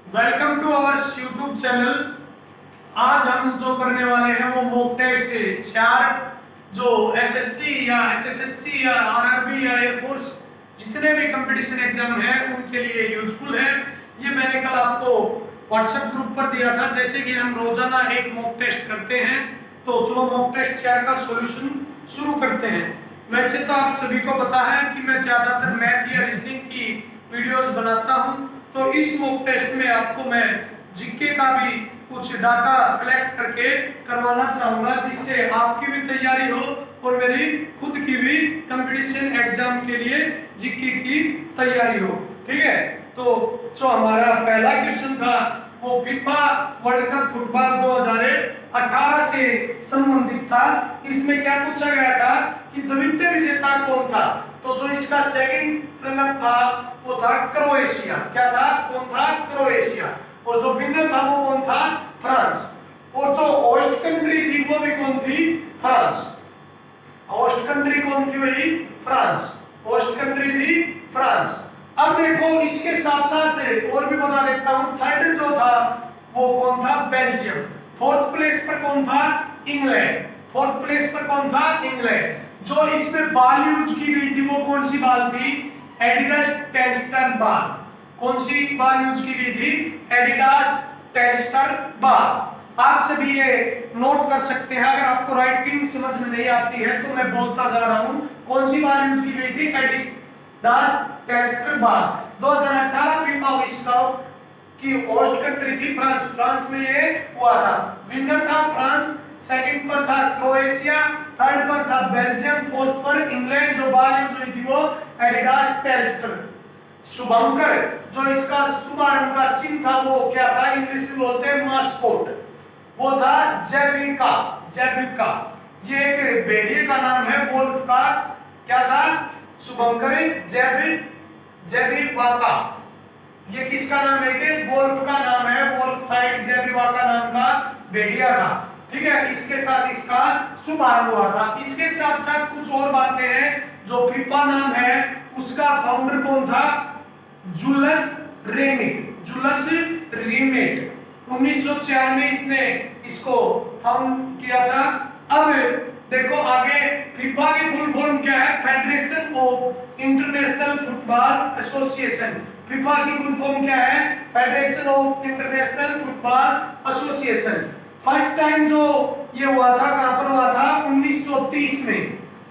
Welcome to our YouTube channel. आज हम जो करने वाले हैं वो मॉक टेस्ट चार जो एसएससी या एचएसएससी या आरआरबी या एयरफोर्स जितने भी कंपटीशन एग्जाम है उनके लिए यूजफुल है। ये मैंने कल आपको व्हाट्सएप ग्रुप पर दिया था। जैसे कि हम रोजाना एक मॉक टेस्ट करते हैं, तो चलो मॉक टेस्ट चार का सॉल्यूशन शुरू करते हैं। वैसे तो आप सभी को पता है कि मैं ज्यादातर मैथ या रीजनिंग की वीडियोस बनाता हूं, तो इस मॉक टेस्ट में आपको मैं जीके का भी कुछ डाटा कलेक्ट करके करवाना चाहूंगा, जिससे आपकी भी तैयारी हो और मेरी खुद की भी कंपटीशन एग्जाम के लिए जीके की तैयारी हो। ठीक है, तो जो हमारा पहला क्वेश्चन था वो फीफा वर्ल्ड कप फुटबॉल 2018 से संबंधित था। इसमें क्या पूछा गया था कि द्वितीय विजेता कौन था? तो जो इसका सेकंड रनर था वो था क्रोएशिया। क्या था? कौन था? क्रोएशिया। और जो विनर था वो कौन था? फ्रांस। और जो होस्ट कंट्री थी वो भी कौन थी? फ्रांस। होस्ट कंट्री कौन थी? वही फ्रांस। होस्ट कंट्री थी फ्रांस। अब देखो इसके साथ साथ और भी बता देता हूं। थर्ड जो था वो कौन था? बेल्जियम। फोर्थ प्लेस पर कौन था? इंग्लैंड। फोर्थ प्लेस पर कौन था? इंग्लैंड। जो इसमें बॉल यूज की गई थी वो कौन सी बॉल थी? Adidas Telstar ball. कौन सी बॉल यूज की गई थी? Adidas Telstar ball. आप सभी ये नोट कर सकते हैं। अगर आपको राइटिंग समझ में नहीं आती है तो मैं बोलता जा रहा हूं। कौन सी बॉल यूज की गई थी? Adidas Telstar ball. 2018 फीफा विश्व कप की होस्ट कंट्री थी फ्रांस। फ्रांस में ये हुआ था। विनर था फ्रांस, सेकंड पर था क्रोएशिया, थर्ड पर था बेल्जियम, फोर्थ पर इंग्लैंड। जो बॉल यूज हुई थी वो एडिडास टेल्स्टर। शुभंकर जो इसका शुभारंभ का चिन्ह था वो क्या था? इंग्लिश में बोलते हैं मास्कोट। वो था जेविका। जेविका ये एक भेड़िए का नाम है, वोल्फ का। क्या था? शुभंकर जेविका। ये किसका नाम है? कि वोल्फ का नाम है। वोल्फ था एक जेविका नाम का भेड़िया था। ठीक है, इसके साथ इसका शुभारंभ हुआ था। इसके साथ साथ कुछ और बातें हैं। जो फीफा नाम है उसका फाउंडर कौन था? Julius remit. जूलियस रेमिट 1904 में इसने इसको फाउंड किया था। अब देखो आगे फीफा की फुल फॉर्म क्या है? Federation of international football association. FIFA की फुल फॉर्म क्या है? Federation of international football association. First time जो ये हुआ था कहां पर हुआ था? 1930 में।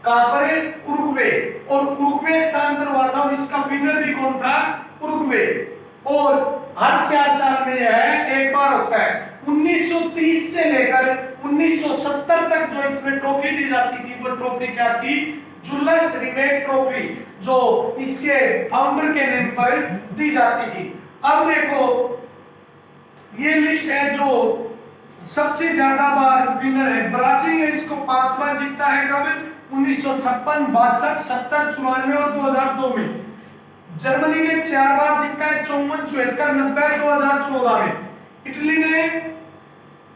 कहां पर? उरुग्वे। और उरुग्वे स्थान पर हुआ था और इसका विनर भी कौन था? उरुग्वे। और हर 4 साल में यह एक बार होता है। 1930 से लेकर 1970 तक जो इसमें ट्रॉफी दी जाती थी वो ट्रॉफी क्या थी? जूलियस रेमिट ट्रॉफी, जो इसके फाउंडर के नेम पर दी जाती थी। अब देखो ये लिस्ट है जो सबसे ज्यादा बार विनर है। ब्राजील ने इसको 5 बार जीता है। कब? 1956, 62, 70, 94 और 2002 में। जर्मनी ने 4 बार जीता है, 54, 74, 90, 2014 में। इटली ने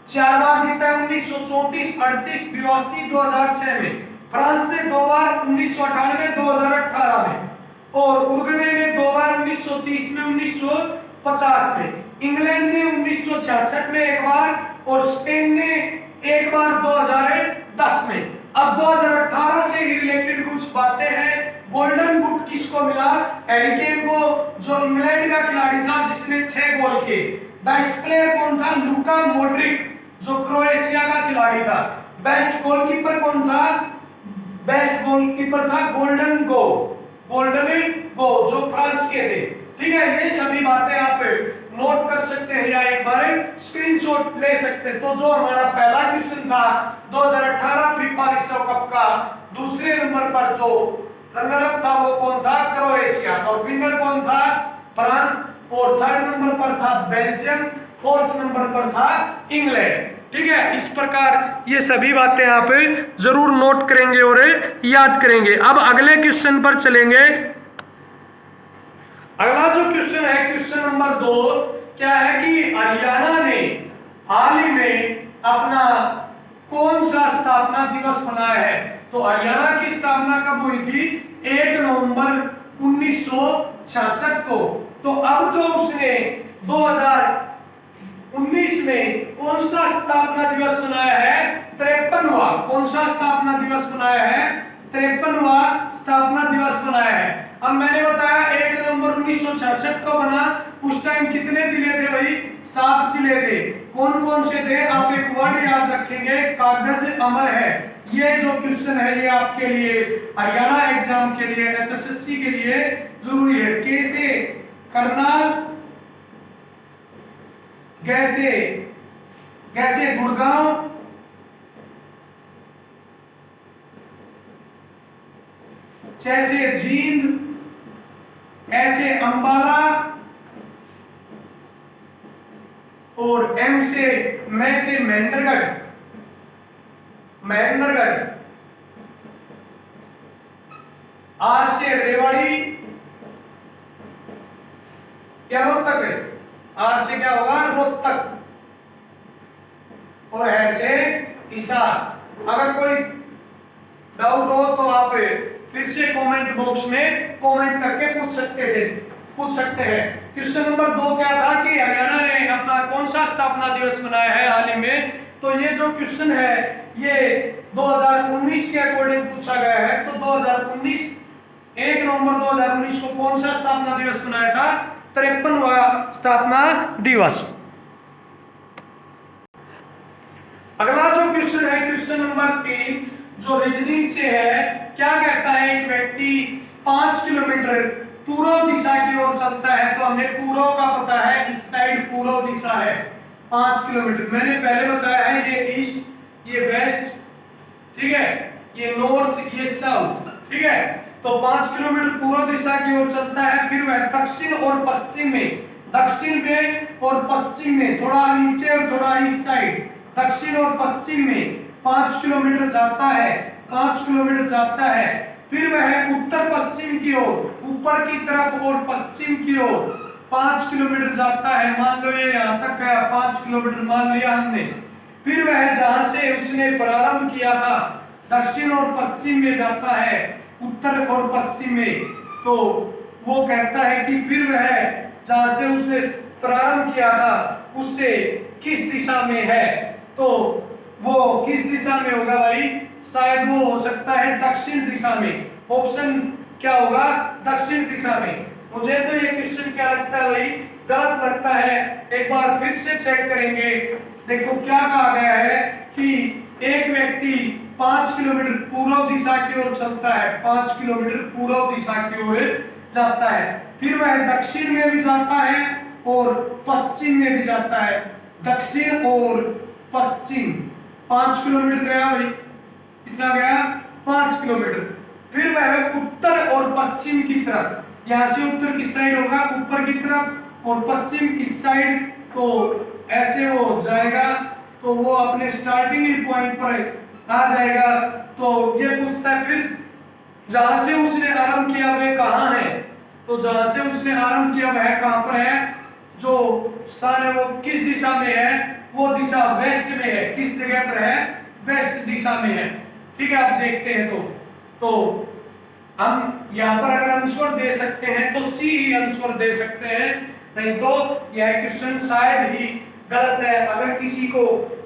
4 बार जीता है, 1934, 38, 82, 2006 में। फ्रांस ने 2 बार, 1998, 2018 में। और उरुग्वे ने 2 बार, 1930 में, 1950 में। इंग्लैंड ने 1966 में 1 बार और स्पेन ने 1 बार 2010 में। अब 2018 से रिलेटेड कुछ बातें हैं। गोल्डन बूट किसको मिला? हैरी केन को, जो इंग्लैंड का खिलाड़ी था जिसने 6 गोल किए। बेस्ट प्लेयर कौन था? लुका मॉड्रिक, जो क्रोएशिया का खिलाड़ी था। बेस्ट गोलकीपर कौन था? बेस्ट गोलकीपर था गोल्डन गो, जो फ्रांस के थे। ठीक है, ये सभी बातें आप नोट कर सकते हैं या एक बार स्क्रीनशॉट ले सकते हैं। तो जो हमारा पहला क्वेश्चन था 2018 फीफा विश्व कप का, दूसरे नंबर पर जो रनर अप था वो कौन था? क्रोएशिया। और विनर कौन था? फ्रांस। और थर्ड नंबर पर था बेल्जियम, फोर्थ नंबर पर था इंग्लैंड। ठीक है, इस प्रकार ये सभी बातें आप जरूर नोट करेंगे और याद करेंगे। अब अगले क्वेश्चन पर चलेंगे। अगला जो क्वेश्चन है, क्वेश्चन नंबर 2, क्या है कि हरियाणा ने हाल ही में अपना कौन सा स्थापना दिवस मनाया है? तो हरियाणा की स्थापना कब हुई थी? 1 नवंबर 1966 को। तो अब जो उसने 2019 में कौन सा स्थापना दिवस मनाया है? 53वां। कौन सा स्थापना दिवस मनाया है? 53वां स्थापना दिवस मनाया है। अब मैंने बताया 1 नवंबर 1966 को बना। उस टाइम कितने जिले थे भाई? 7 जिले थे। कौन कौन से थे? आप एक वर्ड याद रखेंगे, कागज अमर है। ये जो क्वेश्चन है ये आपके लिए हरियाणा एग्जाम के लिए, एसएससी के लिए जरूरी है। कैसे? करनाल, कैसे कैसे गुड़गांव, जैसे जींद, ऐसे अंबाला, और एम से मैं से महेंद्रगढ़, आर से रेवाड़ी या रोहतक है। आर से क्या होगा? रोहतक, और ऐसे हिसार। अगर कोई डाउट हो तो आप फिर से कमेंट बॉक्स में कमेंट करके पूछ सकते हैं। क्वेश्चन नंबर 2 क्या था कि हरियाणा ने अपना कौन सा स्थापना दिवस मनाया है हाल ही में? तो ये जो क्वेश्चन है ये 2019 के अकॉर्डिंग पूछा गया है। तो 2019 1 नवंबर 2019 को कौन सा स्थापना दिवस मनाया था? 53वां स्थापना दिवस। अगला जो क्वेश्चन है क्वेश्चन नंबर 3 जो रीजनिंग से है। क्या कहता है? एक व्यक्ति 5 किलोमीटर पूर्व दिशा की ओर चलता है। तो हमें पूर्व का पता है, इस साइड पूर्व दिशा है 5 किलोमीटर। मैंने पहले बताया है ये ईस्ट, ये वेस्ट, ठीक है, ये नॉर्थ, ये साउथ, ठीक है। तो 5 किलोमीटर पूर्व दिशा की ओर चलता है। फिर वह दक्षिण और पश्चिम में और पश्चिम में, थोड़ा नीचे और थोड़ा इस साइड, दक्षिण और पश्चिम में 5 किलोमीटर जाता है। 5 किलोमीटर जाता है। फिर वह उत्तर पश्चिम की ओर, ऊपर की तरफ और पश्चिम की ओर 5 किलोमीटर जाता है। मान लो ये यहाँ तक गया, 5 किलोमीटर मान लिया हमने। फिर वह जहां से उसने प्रारंभ किया था दक्षिण और पश्चिम में जाता है, उत्तर और पश्चिम में। तो वो कहता है कि फिर वह जहां से उसने प्रारंभ किया था उससे किस दिशा में है? तो वो किस दिशा में होगा भाई? शायद वो हो सकता है दक्षिण दिशा में। ऑप्शन क्या होगा? दक्षिण दिशा में। मुझे तो ये क्वेश्चन क्या लगता है भाई? गलत लगता है। एक बार फिर से चेक करेंगे। देखो क्या कहा गया है कि एक व्यक्ति 5 किलोमीटर पूर्व दिशा की ओर चलता है, 5 किलोमीटर पूर्व दिशा की ओर जाता है। फिर वह दक्षिण में भी जाता है और पश्चिम में भी जाता है। दक्षिण और पश्चिम 5 किलोमीटर गया भाई, कितना गया? 5 किलोमीटर। फिर वह उत्तर और पश्चिम की तरफ, यहाँ से उत्तर किस साइड होगा? ऊपर की तरफ, और पश्चिम किस साइड? तो ऐसे वो जाएगा। तो वो अपने स्टार्टिंग पॉइंट पर आ जाएगा। तो ये पूछता है फिर जहां से उसने आरंभ किया वह कहाँ है? तो जहां से उसने आरंभ किया वह कहां पर है? जो स्थान है वो किस दिशा में है? वो दिशा वेस्ट में है। किस जगह पर है? वेस्ट दिशा में है। ठीक है, आप देखते हैं तो हम यहाँ पर अगर आंसर दे सकते हैं तो सी ही आंसर दे सकते हैं, नहीं तो यह क्वेश्चन शायद ही गलत है। अगर किसी को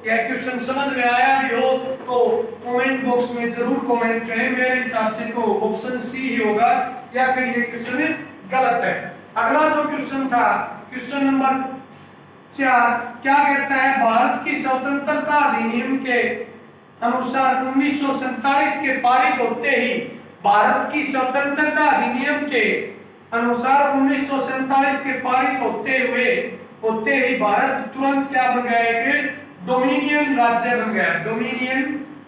यह क्वेश्चन समझ में आया भी हो तो कमेंट बॉक्स में जरूर कमेंट करें। मेरे हिसाब से तो ऑप्शन सी ही होगा, या फिर ये क्वेश्चन गलत है। अगला जो क्वेश्चन था क्वेश्चन नंबर 4 क्या कहता है? भारत की स्वतंत्रता अधिनियम के अनुसार 1947 के पारित होते ही, भारत की स्वतंत्रता अधिनियम के अनुसार 1947 के पारित होते ही भारत तुरंत क्या बन गया? एक डोमिनियन राज्य बन गया। डोमिनियन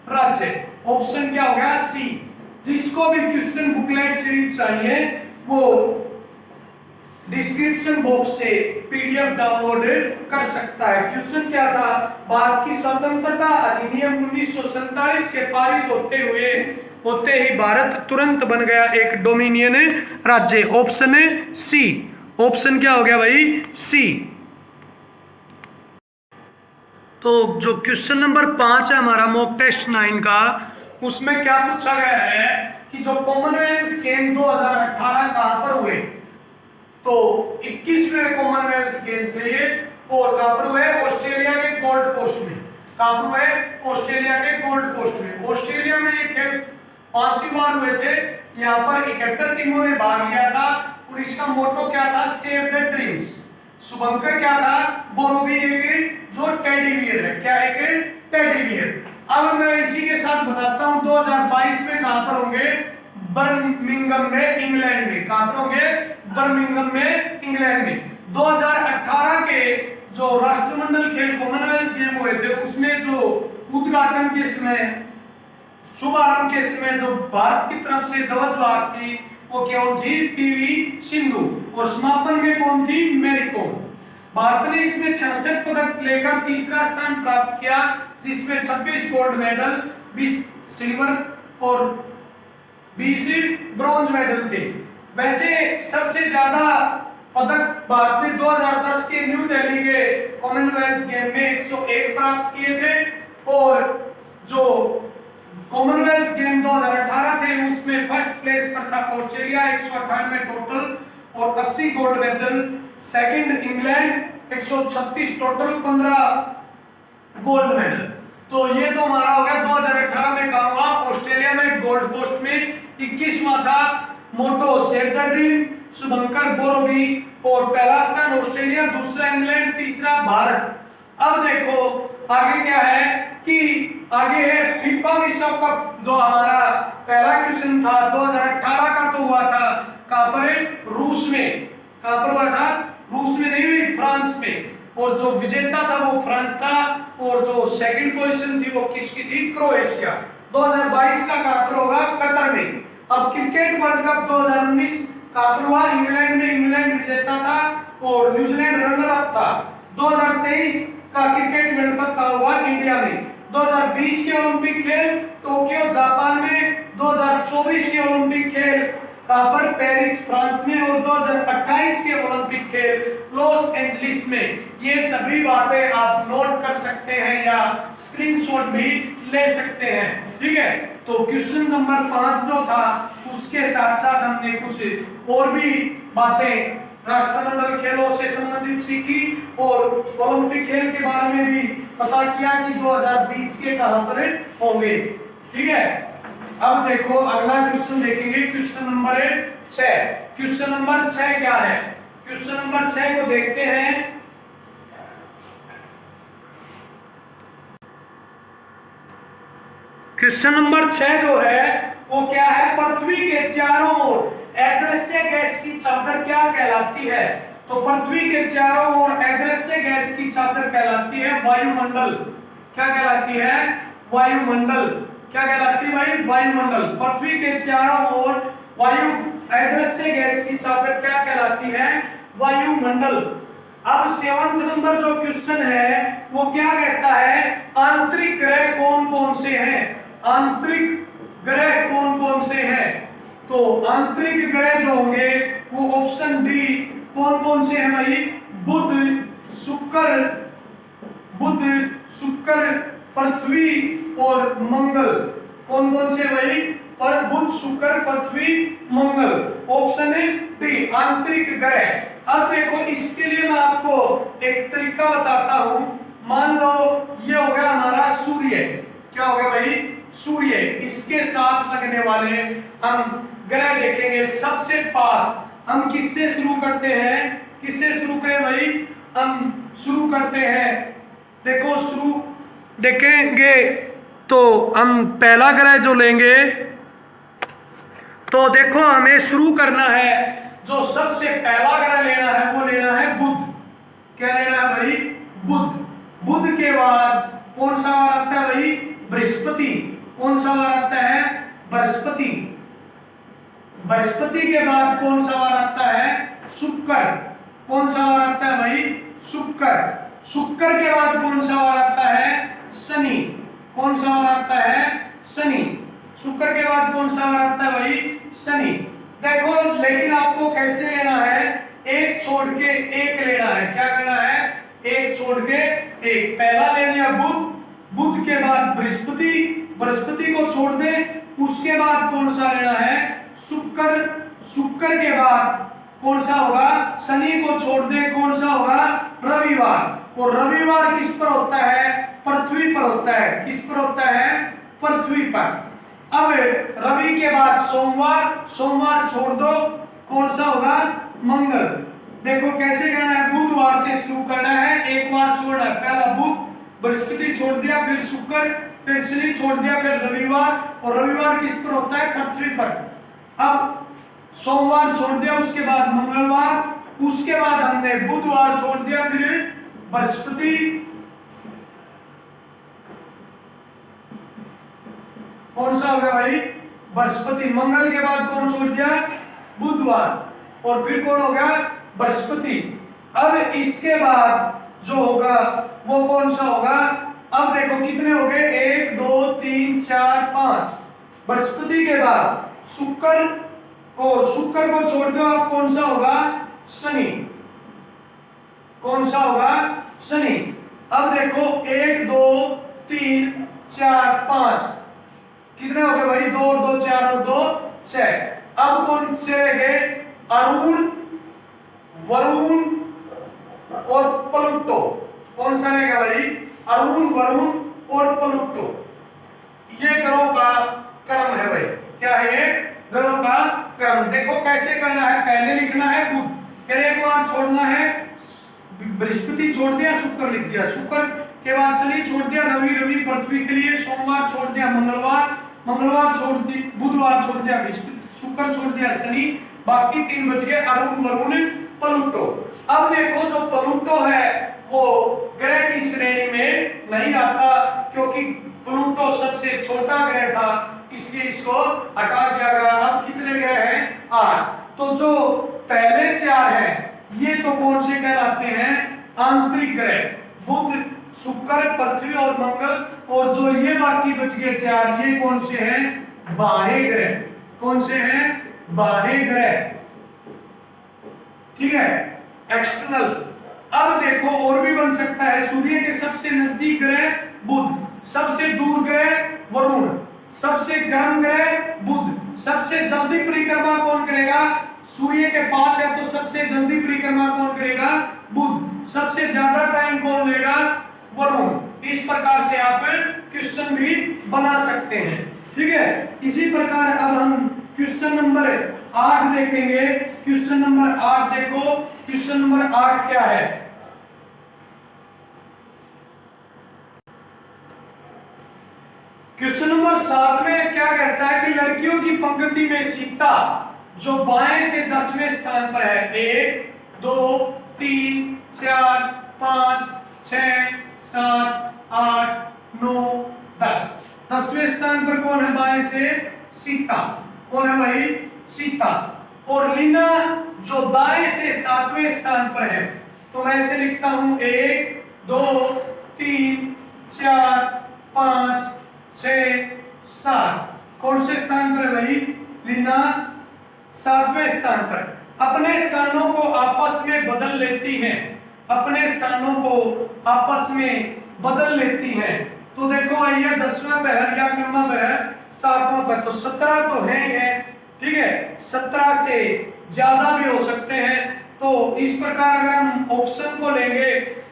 राज्य। ऑप्शन क्या हो गया? सी। जिसको भी क्वेश्चन बुकलेट सीरीज चाहिए वो डिस्क्रिप्शन बॉक्स से पीडीएफ डाउनलोड कर सकता है। क्वेश्चन क्या था? भारत की स्वतंत्रता अधिनियम 1947 के पारित होते ही भारत तुरंत बन गया एक डोमिनियन राज्य। Option C. ऑप्शन क्या हो गया भाई? सी। तो जो क्वेश्चन नंबर 5 है हमारा मॉक टेस्ट 9 का, उसमें क्या पूछा गया है कि जो कॉमनवेल्थ गेम 2018 कहां पर हुए? तो 21वें कॉमनवेल्थ और कहां पर हुए? ऑस्ट्रेलिया के गोल्ड कोस्ट में। कहां पर हुए? ऑस्ट्रेलिया के गोल्ड कोस्ट में। ऑस्ट्रेलिया में ये खेल 5वीं बार हुए थे। यहाँ पर 71 टीमों ने भाग लिया था और इसका मोटो क्या था? Save the dreams. शुभंकर क्या था? बोरोबी एक जो टेडी बियर है। क्या है? Teddy bear. अब मैं इसी के साथ बताता हूं 2022 में कहां पर होंगे? बर्मिंघम में, इंग्लैंड में। कहां पर होंगे? बर्मिंघम में, इंग्लैंड में। 2018 के जो राष्ट्रमंडल खेल कॉमनवेल्थ गेम हुए थे उसमें जो उद्घाटन के समय, शुभारंभ के समय जो भारत की तरफ से ध्वजवाहक थी वो कौन थी? पीवी सिंधु। और समापन में कौन थी? Mary com. भारत ने इसमें 66 पदक लेकर तीसरा स्थान प्राप्त किया, जिसमें 26 गोल्ड मेडल, 20 सिल्वर और 20 ब्रॉन्ज मेडल थे। वैसे सबसे ज्यादा पदक भारत ने 2010 के न्यू दिल्ली के कॉमनवेल्थ गेम में 101 प्राप्त किए थे और जो कॉमनवेल्थ गेम 2018 थे उसमें फर्स्ट प्लेस पर था ऑस्ट्रेलिया 198 टोटल और 80 gold medal. Second England 136 total 15 gold medal. तो ये तो हमारा हो गया 2018 में कहा हुआ ऑस्ट्रेलिया में गोल्ड कोस्ट में। 21वां था मोटो सेव द ड्रीम, शुभंकर बोरोबी और पहला स्थान ऑस्ट्रेलिया, दूसरा इंग्लैंड, तीसरा भारत। अब देखो आगे क्या है कि आगे है फीफा विश्व कप। जो हमारा पहला क्वेश्चन था 2018 का तो हुआ था कहां पर? रूस में। कहां पर हुआ था? रूस में नहीं हुई, फ्रांस में। और जो विजेता था वो फ्रांस था और जो सेकंड पोजीशन थी वो किसकी थी? क्रोएशिया। 2022 का कहां पर होगा? कतर में। अब क्रिकेट वर्ल्ड कप 2019 कहां पर हुआ? इंग्लैंड में। इंग्लैंड विजेता था और न्यूजीलैंड रनर अप था। 2023 का क्रिकेट वर्ल्ड कप कहां हुआ? इंडिया में। 2020 के ओलंपिक खेल टोक्यो जापान में। 2024 के ओलंपिक खेल कहां पर? पेरिस फ्रांस में। और 2028 के ओलंपिक खेल लॉस एंजलिस में। ये सभी बातें आप नोट कर सकते हैं या स्क्रीनशॉट भी ले सकते हैं। ठीक है, तो क्वेश्चन नंबर 5 जो था उसके साथ साथ हमने कुछ और भी बातें राष्ट्रमंडल खेलों से संबंधित सीखी और ओलंपिक खेल के बारे में भी पता किया कि 2020 के कहां पर होंगे। ठीक है, अब देखो अगला क्वेश्चन देखेंगे, क्वेश्चन नंबर 6। क्वेश्चन नंबर 6 क्या है? क्वेश्चन नंबर 6 को देखते हैं। क्वेश्चन नंबर 6 जो है वो क्या है? पृथ्वी के चारों ओर अदृश्य गैस की चादर क्या कहलाती है? तो पृथ्वी के चारों ओर अदृश्य गैस की चादर कहलाती है वायुमंडल। क्या कहलाती है? वायुमंडल। क्या कहलाती है भाई? वायुमंडल। पृथ्वी के चारों ओर वायु अदृश्य गैस की चादर क्या कहलाती है? वायुमंडल। अब 7वां नंबर जो क्वेश्चन है वो क्या कहता है? आंतरिक ग्रह कौन कौन से हैं? आंतरिक ग्रह कौन कौन से हैं? तो आंतरिक ग्रह जो होंगे वो ऑप्शन डी कौन कौन से हैं भाई? बुध, शुक्र, पृथ्वी और मंगल। कौन कौन से भाई? पर बुध, शुक्र, पृथ्वी, मंगल। ऑप्शन है डी आंतरिक ग्रह। अब देखो इसके लिए मैं आपको एक तरीका बताता हूं। मान लो ये हो गया हमारा सूर्य। क्या हो गया भाई? सूर्य। इसके साथ लगने वाले हम ग्रह देखेंगे सबसे पास। हम किससे शुरू करते हैं? किससे शुरू करें भाई? हम शुरू करते हैं, देखो शुरू देखेंगे तो हम पहला ग्रह जो लेंगे तो देखो हमें शुरू करना है, जो सबसे पहला ग्रह लेना है वो लेना है बुध। क्या लेना है भाई? बुध। बुध के बाद कौन सा वार आता है भाई? बृहस्पति। कौन सा वार आता है? बृहस्पति। बृहस्पति के बाद कौन सा वार आता है? शुक्र। कौन सा वार आता है भाई? शुक्र। शुक्र के बाद कौन सा वार आता है? शनि। कौन सा वार आता है? शनि। शुक्र के बाद कौन सा वार आता है भाई? शनि। देखो लेकिन आपको कैसे लेना है? एक छोड़ के एक लेना है। क्या करना है? एक छोड़ के एक। पहला ले लिया बुध, बुध के बाद बृहस्पति, बृहस्पति को छोड़ दे। उसके बाद कौन सा लेना है? शुक्र। शुक्र के बाद कौन सा होगा? शनि को छोड़ दे। कौन सा होगा? रवि रविवार। और रविवार किस पर होता है? पृथ्वी पर होता है। किस पर होता है? पृथ्वी पर। अब रवि के बाद सोमवार, सोमवार छोड़ दो, कौन सा होगा? मंगल। देखो कैसे करना है, बुधवार से शुरू करना है, एक बार छोड़ना है, पहला बुध, बृहस्पति छोड़ दिया, फिर शुक्र, फिर शनि छोड़ दिया, फिर रविवार। और रविवार किस पर होता है? पृथ्वी पर। अब सोमवार छोड़ दिया, उसके बाद मंगलवार, उसके बाद हमने बुधवार छोड़ दिया, फिर बृहस्पति, कौन सा हो गया भाई? बृहस्पति। मंगल के बाद कौन छोड़ दिया? बुधवार। और फिर कौन हो गया? बृहस्पति। अब इसके बाद जो होगा वो कौन सा होगा? अब देखो कितने हो गए? 1 2 3 4 5। बृहस्पति के बाद शुक्र, और शुक्र को छोड़ दो, अब कौन सा होगा? शनि। कौन सा होगा? शनि। अब देखो 1 2 3 4 5, कितने हो गए भाई? 2 2 4 और 2 6। अब कौन से रह गए? अरुण, वरुण और प्लूटो। कौन सा रहेगा भाई? अरुण, वरुण और प्लूटो। ये ग्रहों का क्रम है भाई। क्या है ये? ग्रहों का क्रम। देखो कैसे करना है, पहले लिखना है बुध, फिर एक बार छोड़ना है, बृहस्पति छोड़ दिया, शुक्र लिख दिया, शुक्र के बाद शनि छोड़ दिया, रवि, रवि पृथ्वी के लिए, सोमवार छोड़ दिया, मंगलवार, मंगलवार छोड़ दिया, बुधवार छोड़ दिया, बृहस्पति, शुक्र छोड़ दिया, शनि, बाकी 3 बच गए, अरुण, वरुण, प्लूटो। अब देखो जो प्लूटो है वो ग्रह की श्रेणी में नहीं आता, क्योंकि प्लूटो सबसे छोटा ग्रह था, इसलिए इसको हटा दिया गया। अब कितने ग्रह हैं? 8। तो जो पहले 4 हैं ये तो कौन से कहलाते हैं? आंतरिक ग्रह, बुध, शुक्र, पृथ्वी और मंगल। और जो ये बाकी बच गए 4, ये कौन से हैं? बाह्य ग्रह। कौन से हैं? बाह्य ग्रह। ठीक है, एक्सटर्नल। अब देखो और भी बन सकता है, सूर्य के सबसे नजदीक ग्रह बुध, सबसे दूर ग्रह वरुण, सबसे गर्म ग्रह बुध, सबसे जल्दी परिक्रमा कौन करेगा? सूर्य के पास है तो सबसे जल्दी परिक्रमा कौन करेगा? बुध। सबसे ज्यादा टाइम कौन लेगा? वरुण। इस प्रकार से आप क्वेश्चन भी बना सकते हैं। ठीक है, इसी प्रकार अब हम क्वेश्चन नंबर 8 देखेंगे। क्वेश्चन नंबर 8 देखो, क्वेश्चन नंबर 8 क्या है? क्वेश्चन नंबर 7 में क्या कहता है कि लड़कियों की पंक्ति में सीता जो बाएं से 10वें स्थान पर है, 1 2 3 4 5 6 7 8 9 10, 10वें स्थान पर कौन है बाएं से? सीता। कौन है भाई? सीता। और लीना जो दाएं से 7वें स्थान पर है, तो मैं इसे लिखता हूं 1 2 3 4 5 6 7। कौन से स्थान पर है भाई? लीना 7वें स्थान पर। अपने स्थानों को आपस में बदल लेती हैं, अपने स्थानों को आपस में बदल लेती हैं। तो देखो भैया 10वां पहर या कर्मा पहर 7वां पहर, तो 17 तो है ही है। ठीक है, 17 से ज्यादा भी हो सकते हैं। तो इस प्रकार अगर हम ऑप्शन को लेंगे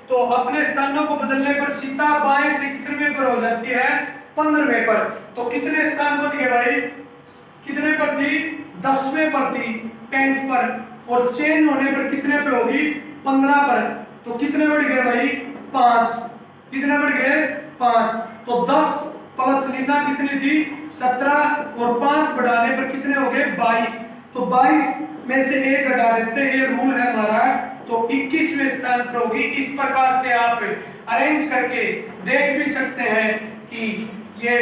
तो अपने स्थानों को बदलने पर सीता बाएं से कितने पर हो जाती है? 15वें पर। तो कितने स्थान पर दिए भाई? कितने पर थी? 10वें पर थी, 10th पर। और चेंज होने पर कितने पे होगी? 15 पर। तो कितने बढ़ गए भाई? 5। कितने बढ़ गए? 5। तो 10 प्लस लीना कितनी थी? 17, और 5 बढ़ाने पर कितने हो गए? 22। तो 22 में से 1 घटा देते हैं, ये रूल है हमारा। तो 21वें स्थान पर होगी। इस प्रकार से आप अरेंज करके देख भी सकते हैं कि ये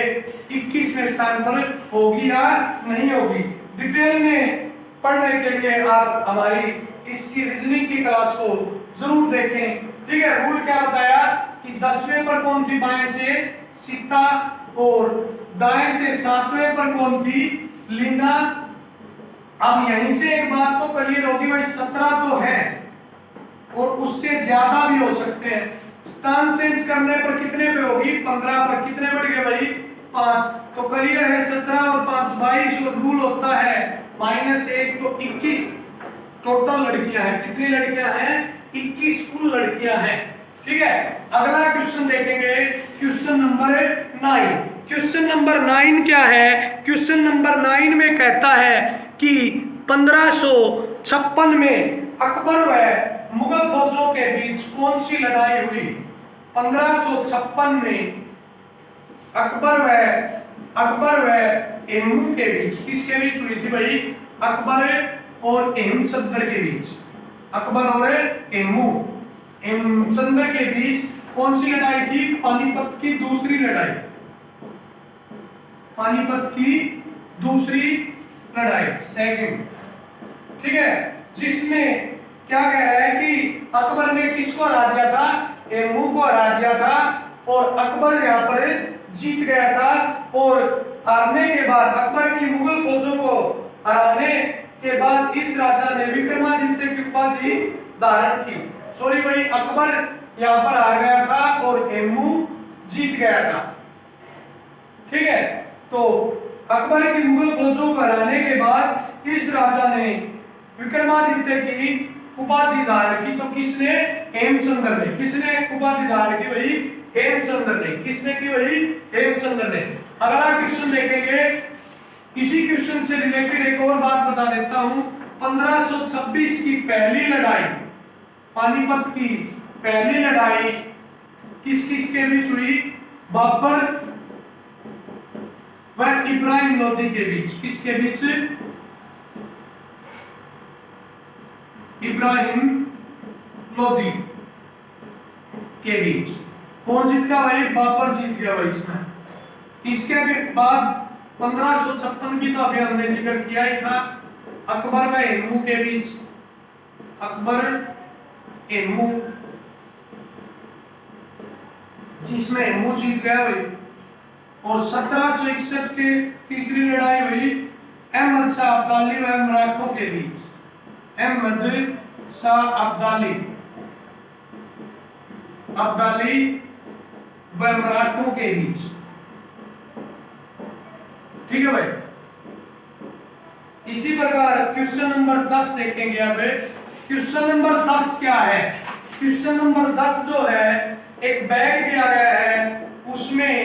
21वें स्थान पर होगी या नहीं होगी। डिटेल में पढ़ने के लिए आप हमारी इसकी रीजनिंग की क्लास को जरूर देखें। ठीक है, रूल क्या बताया कि 10वें पर कौन थी बाएं से? सीता। और दाएं से 7वें पर कौन थी? लीना। अब यहीं से एक बात तो क्लियर होगी भाई, 17 तो है और उससे ज्यादा भी हो सकते हैं। स्थान चेंज करने पर कितने पे होगी? 15 पर। कितने बढ़ गए भाई? 5। तो क्लियर है, 17 और 5 22। और रूल होता है -1, तो 21 टोटल लड़कियां हैं। कितनी लड़कियां हैं? 21 कुल लड़कियां हैं। ठीक है, अगला क्वेश्चन देखेंगे, क्वेश्चन नंबर 9। क्वेश्चन नंबर 9 क्या है? क्वेश्चन नंबर 9 में कहता है कि 1556 में अकबर व मुगल फौजों के बीच कौन सी लड़ाई हुई? 1556 में अकबर व हेमू के बीच, किसके बीच हुई थी भाई? अकबर और हेमचंद्र के बीच। अकबर और हेमचंद्र के बीच कौन सी लड़ाई थी? पानीपत की दूसरी लड़ाई। पानीपत की दूसरी लड़ाई, सेकंड। ठीक है, जिसमें क्या कह रहा है कि अकबर ने किसको हरा दिया था? हेमू को हरा दिया था, और अकबर यहाँ पर जीत गया था। और हारने के बाद, अकबर की मुगल फौजों को हराने के बाद इस राजा ने विक्रमादित्य की उपाधि धारण की। सॉरी भाई, अकबर यहाँ पर हार गया था और हेमू जीत गया था। ठीक है, तो अकबर की मुगल फौजों को हराने के बाद इस राजा ने विक्रमादित्य की उपाधि धारण की। तो किसने? हेमचंद्र ने। किसने उपाधि धारण की भाई? हेमचंद्र ने। किसने की भाई? हेमचंद्र ने। अगला क्वेश्चन देखेंगे, इसी क्वेश्चन से रिलेटेड एक और बात बता देता हूं। 1526 की पहली लड़ाई, पानीपत की पहली लड़ाई किस किस के बीच हुई? बाबर व इब्राहिम लोदी के बीच। किसके बीच? इब्राहिम लोदी के बीच। कौन जीत गया भाई? बाबर जीत गया भाई इसमें। इसके बाद 1556 की तो अभी हमने जिक्र किया ही था, अकबर व हेमू के बीच। अकबर हेमू, जिसमें हेमू जीत गया भाई। और 1761 की तीसरी लड़ाई हुई अहमद शाह अब्दाली व मराठों के बीच। अहमद शाह अब्दाली व मराठों के बीच। ठीक है भाई। इसी प्रकार क्वेश्चन नंबर 10 देखेंगे। यहाँ पे क्वेश्चन नंबर 10 क्या है? क्वेश्चन नंबर 10 जो है, एक बैग दिया गया है, उसमें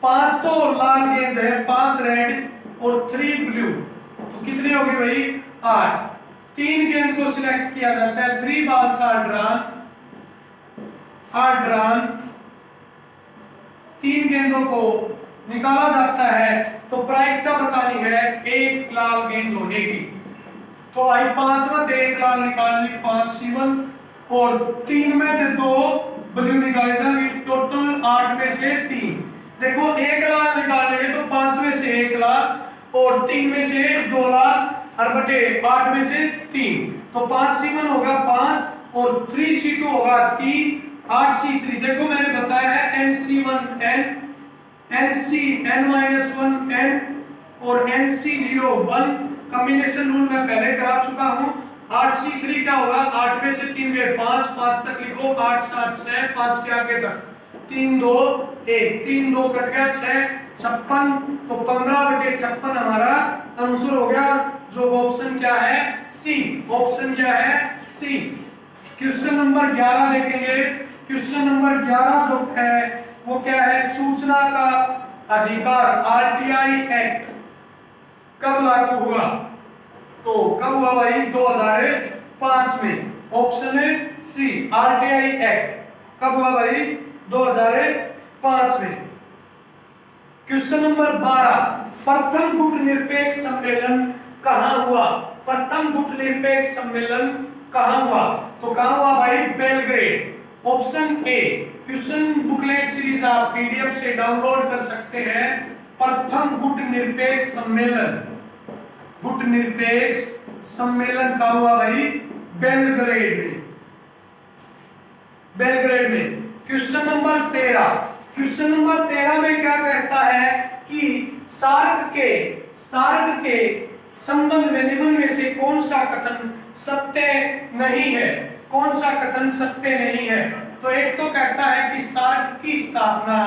5 तो लाल गेंद है, 5 रेड और 3 ब्लू। तो कितनी होगी भाई? 8। 3 गेंद को सिलेक्ट किया जाता है। 3 balls are drawn। 3 गेंदों को निकाला जाता है। तो प्रायिकता बतानी है एक लाल गेंद होने की। तो आई 5 में से 1 लाल निकाल ली, 5 C1, और 3 में से 2 ब्लू निकाली जाएगी। टोटल 8 में से 3। देखो, 1 लाल निकालेंगे तो 5 में से 1 लाल और 3 में से 2 लाल और बटे 8 में से 3। तो 5 C1 होगा 5 और 3 C2 होगा 3, 8 C3। देखो मैंने बताया है NC1 N, NC(n-1) N और NC0 1 कॉम्बिनेशन रूल मैं पहले करा चुका हूं। 8 C3 क्या होगा? 8 में से 3 गए 5, 5 तक लिखो, 8 7 6, 5 के आगे तक 3 2 1, 3 2 कट गया 6, 56। तो 15/56 हमारा आंसर हो गया, जो ऑप्शन क्या है? सी। ऑप्शन क्या है? सी। क्वेश्चन नंबर 11 देखेंगे। क्वेश्चन नंबर 11 जो है वो क्या है? सूचना का अधिकार RTI एक्ट कब लागू हुआ? तो कब हुआ भाई? 2005 में। ऑप्शन है सी, RTI एक्ट कब हुआ भाई? 2005 में। क्वेश्चन नंबर 12, प्रथम गुट निरपेक्ष सम्मेलन कहां हुआ? प्रथम गुट निरपेक्ष सम्मेलन कहां हुआ? तो कहां हुआ भाई? Belgrade. Option A. Question booklet series आप PDF से डाउनलोड कर सकते हैं। प्रथम गुट निरपेक्ष सम्मेलन, गुट निरपेक्ष सम्मेलन कहां हुआ भाई? बेलग्रेड में। बेलग्रेड में। क्वेश्चन नंबर 13, क्वेश्चन नंबर 13 में क्या कहता है कि सार्क के संबंध में निम्न में से कौन सा कथन सत्य नहीं है? कौन सा कथन सत्य नहीं है? तो एक तो कहता है कि सार्क की स्थापना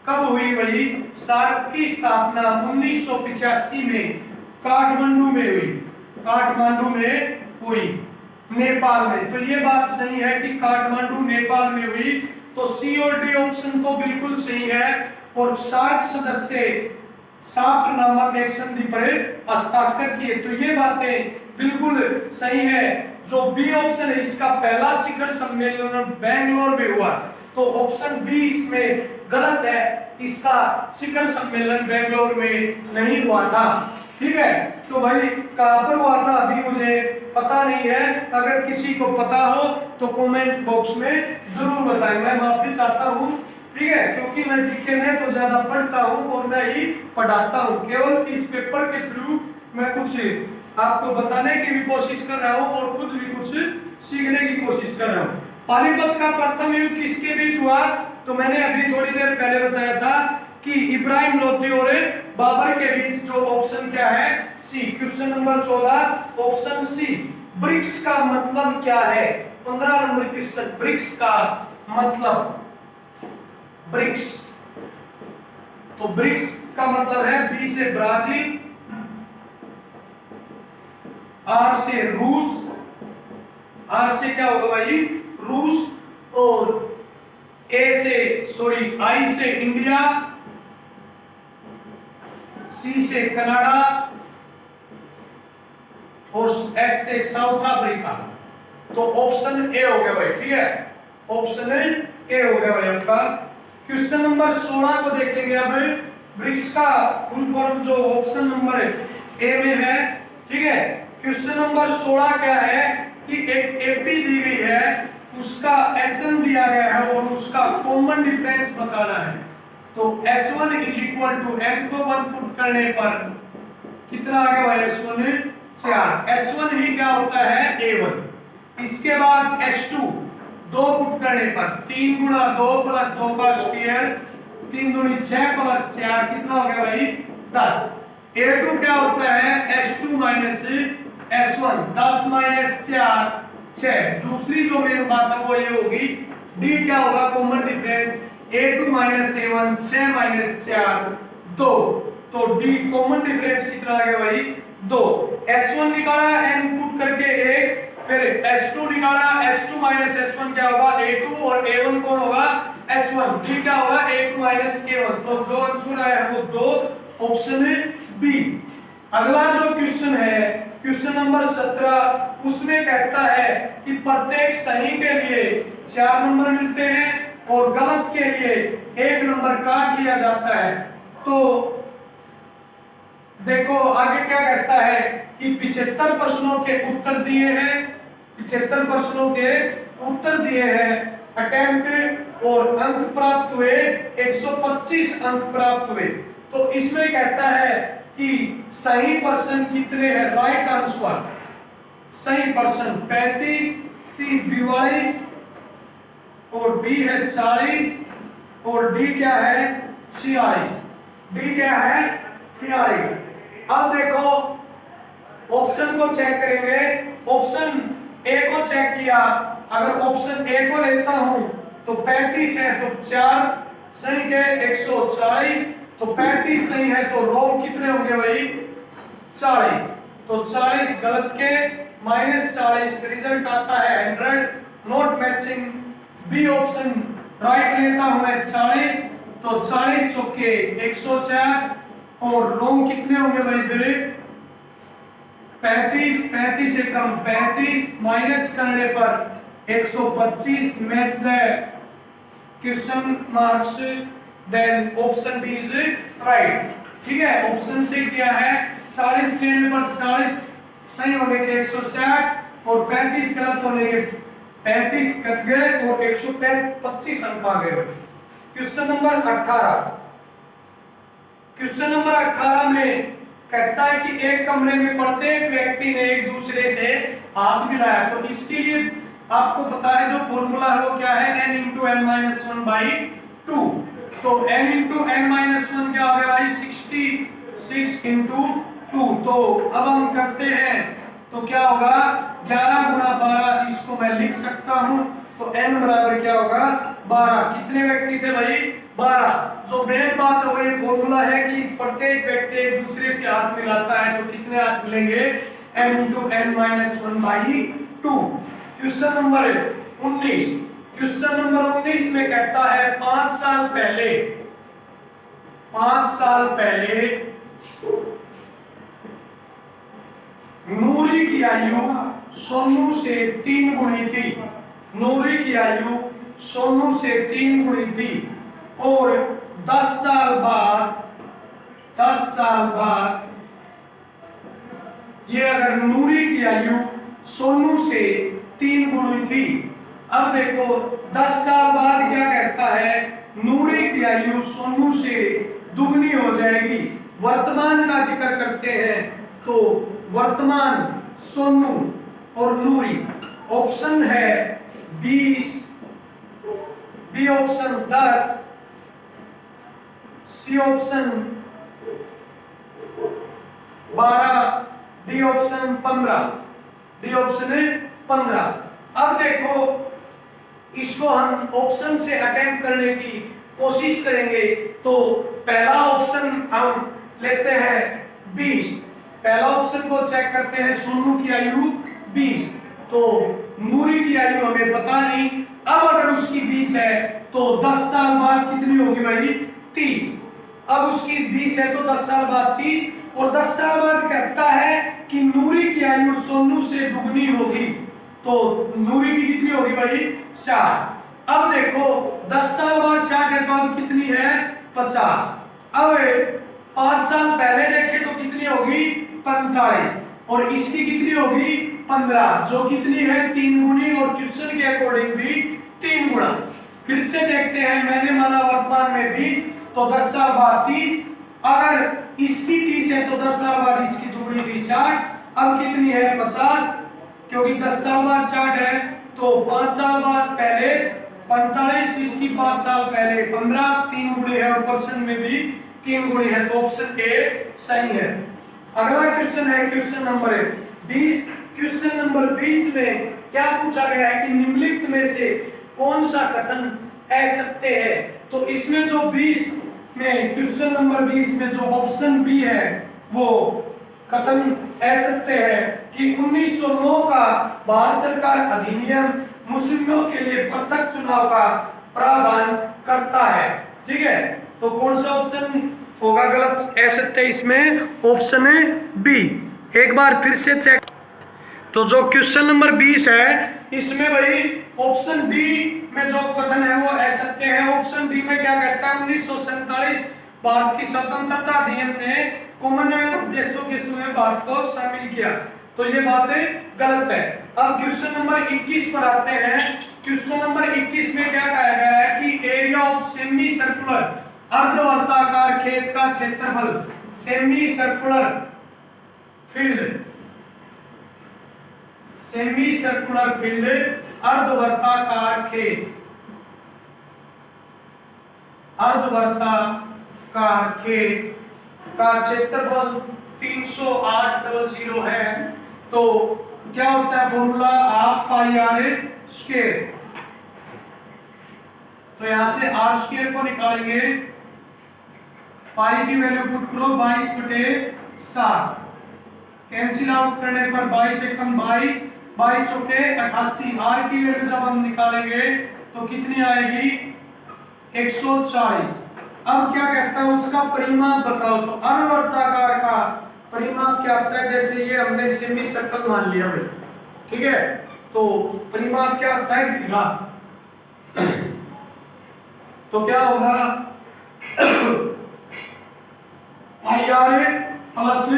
कब हुई भाई? सार्क की स्थापना 1985 में काठमांडू में हुई। काठमांडू में हुई नेपाल में। तो ये बात सही है कि काठमांडू नेपाल में हुई। तो सी और डी ऑप्शन तो बिल्कुल सही है। और 60 सदस्य सार्क नामक एक संधि पर हस्ताक्षर किए। तो ये बातें बिल्कुल सही है। जो बी ऑप्शन है इसका पहला शिखर सम्मेलन बेंगलोर में हुआ। तो ऑप्शन बी इसमें गलत है। इसका शिखर सम्मेलन बेंगलोर में नहीं हुआ था। ठीक है, तो भाई कहां पर हुआ था अभी मुझे पता नहीं है। अगर किसी को पता हो तो कमेंट बॉक्स में जरूर बताएं। मैं माफी चाहता हूं, ठीक है, क्योंकि मैं जीके में तो ज्यादा पढ़ता हूं और मैं ही पढ़ाता हूं। केवल इस पेपर के थ्रू मैं कुछ आपको बताने की भी कोशिश कर रहा हूं और खुद भी कुछ सीखने की कोशिश कर रहा हूं। पानीपत का प्रथम युद्ध किसके बीच हुआ? तो मैंने अभी थोड़ी देर पहले बताया था कि इब्राहिम लोधी और बाबर के बीच। जो ऑप्शन क्या है? C. Question number 14 option C. BRICS का मतलब क्या है? 15 नंबर क्वेश्चन। ब्रिक्स का मतलब, ब्रिक्स, तो ब्रिक्स का मतलब है बी से ब्राजील, आर से रूस, आर से क्या होगा भाई? रूस, और आई से इंडिया, सी से कनाडा और एस से साउथ अफ्रीका। तो ऑप्शन ए हो गया भाई। ठीक है, ऑप्शन ए हो गया भाई आपका। क्वेश्चन नंबर 16 को देखेंगे अब। ब्रिक्स का फुल फॉर्म जो ऑप्शन नंबर ए में है। ठीक है, क्वेश्चन नंबर 16 क्या है कि एक एपी दी गई है, उसका एसएन दिया गया है और उसका कॉमन डिफरेंस बताना है। तो S1 is equal to M को 1 पुट करने पर कितना आ गया भाई? S1 4। S1 ही क्या होता है? A1। इसके बाद S2 2 पुट करने पर 3 गुणा 2 प्लस 2 का स्क्वायर, 3 दूनी 6 प्लस 4 कितना हो गया भाई? 10। A2 क्या होता है? S2 minus S1। 10 माइनस 4 6। दूसरी जो मेन बात है वो ये होगी, D क्या होगा? Common difference A2 minus A1, 6 minus 4 2। तो D कॉमन डिफरेंस कितना आ गया भाई? 2। S1 निकाला n पुट करके 1, फिर S2 निकाला, S2 माइनस S1 क्या होगा? A2, और A1 कौन होगा? S1। D क्या होगा? A2 minus A1। तो जो आंसर आया है वो 2, ऑप्शन बी। अगला जो क्वेश्चन है, क्वेश्चन नंबर 17, उसमें कहता है कि प्रत्येक सही के लिए 4 नंबर मिलते हैं और गलत के लिए 1 नंबर काट लिया जाता है। तो देखो आगे क्या कहता है कि 75 प्रश्नों के उत्तर दिए हैं, 75 प्रश्नों के उत्तर दिए हैं, अटेम्प्ट, और अंक प्राप्त हुए 125 अंक प्राप्त हुए। तो इसमें कहता है कि सही पर्सन कितने हैं? राइट आंसर सही पर्सन 35, सी 42 और बी है 40 और डी क्या है? 46। डी क्या है? 46। अब देखो ऑप्शन को चेक करेंगे। ऑप्शन ए को चेक किया, अगर ऑप्शन ए को लेता हूं तो 35 है तो 4 सही के 140, तो 35 सही है तो रोंग कितने होंगे भाई? 40। तो 40 गलत के माइनस 40 रिजल्ट आता है 100। Not matching. B option right लेता हूं मैं 40, तो 40 चौके 160 और रोंग कितने होंगे भाई? मेरे 35, 35 से कम 35 माइनस करने पर 125 match the question marks, then option B is right. ठीक है, ऑप्शन से क्या है? 40 लेने पर 40 सही होने के 160 और 35 गलत होने के 35 कट गए और 125 अंक आ गए। क्वेश्चन नंबर 18, क्वेश्चन नंबर 18 में कहता है कि एक कमरे में प्रत्येक व्यक्ति ने एक दूसरे से हाथ मिलाया। तो इसके लिए आपको पता है जो फॉर्मूला है वो क्या है? n × n-1/2। तो n × n-1 क्या हो गया भाई? 66 × 2। तो अब हम करते हैं तो क्या होगा? 11 × 12, इसको मैं लिख सकता हूं। तो n बराबर क्या होगा? 12। कितने व्यक्ति थे भाई? 12। जो मेन बात है वो ये फॉर्मूला है कि प्रत्येक व्यक्ति एक दूसरे से हाथ मिलाता है, तो कितने हाथ मिलेंगे? n × n-1/2। Two. Question number 19, question number 19 में कहता है 5 साल पहले नूरी की आयु सोनू से 3 गुनी थी। नूरी की आयु सोनू से 3 गुनी थी और 10 साल बाद ये अगर नूरी की आयु सोनू से 3 गुनी थी। अब देखो 10 साल बाद क्या कहता है, नूरी की आयु सोनू से दुगनी हो जाएगी। वर्तमान का जिक्र करते हैं तो वर्तमान सोनू और नूरी, ऑप्शन है 20, B option 10, C option 12, D option 15, D option है 15। अब देखो इसको हम ऑप्शन से अटेम्प्ट करने की कोशिश करेंगे तो पहला ऑप्शन हम लेते हैं 20। पहला ऑप्शन को चेक करते हैं, सोनू की आयु 20 तो नूरी की आयु हमें पता नहीं। अब अगर उसकी 20 है तो 10 साल बाद कितनी होगी भाई, 30। अब उसकी 20 है तो 10 साल बाद 30 और 10 साल बाद कहता है कि नूरी की आयु सोनू से दुगनी होगी तो नूरी की कितनी होगी भाई, 60। अब देखो 10 साल बाद 60 है तो अब कितनी है, 50। अब 5 साल पहले देखे तो कितनी होगी, 45 और इसकी कितनी होगी, 15 जो कितनी है 3 गुनी और क्वेश्चन के अकॉर्डिंग भी 3 गुना। फिर से देखते हैं, मैंने माना वर्तमान में 20 तो 10 साल बाद 30, अगर इसकी 30 है तो 10 साल बाद इसकी दुगनी थी 60, अब कितनी है 50 क्योंकि 10 साल बाद 60 है तो 5 साल बाद पहले 45, इसकी 5 साल पहले 15, 3 गुणे है और पर्सन में भी 3 गुणे है तो ऑप्शन ए सही है। अगला क्वेश्चन है क्वेश्चन नंबर 20। क्वेश्चन नंबर 20 में क्या पूछा गया है कि निम्नलिखित में से कौन सा कथन असत्य है। तो इसमें जो 20 में क्वेश्चन नंबर 20 में जो ऑप्शन बी है वो कथन असत्य है कि 1909 का भारत सरकार अधिनियम मुस्लिमों के लिए पृथक चुनाव का प्रावधान करता है। ठीक है, तो कौन सा ऑप्शन होगा गलत, असत्य इसमें ऑप्शन है बी। एक बार फिर से चेक, तो जो क्वेश्चन नंबर 20 है इसमें भाई ऑप्शन बी में जो कथन है वो असत्य है। ऑप्शन डी में क्या कहता है, 1947 भारत की स्वतंत्रता अधिनियम ने कॉमनवेल्थ देशों के समूह में भारत को शामिल किया, तो ये बातें गलत है। अब क्वेश्चन नंबर 21 पर आते हैं। क्वेश्चन नंबर 21 में क्या कहा गया है कि एरिया ऑफ सेमी सर्कुलर अर्धवर्ताकार खेत का क्षेत्रफल, semicircular field, semicircular field अर्धवर्ताकार खेत, अर्धवर्ताकार खेत का क्षेत्रफल 308,000 है। तो क्या होता है formula, half pi r square. तो यहां से आर स्क्वायर को निकालेंगे, पाई की वैल्यू पुट करो 22/7, कैंसिल आउट करने पर 22 एकम 22, 22 चौके 88। आर की वैल्यू जब हम निकालेंगे तो कितनी आएगी, 140। अब क्या कहता है उसका परिमाप बताओ। तो अर्धवर्ताकार का परिमाप क्या होता है, जैसे ये हमने सेमी सर्कल मान लिया भाई, ठीक है, तो परिमाप क्या होता है, घेरा। तो क्या होगा, पाई आर प्लस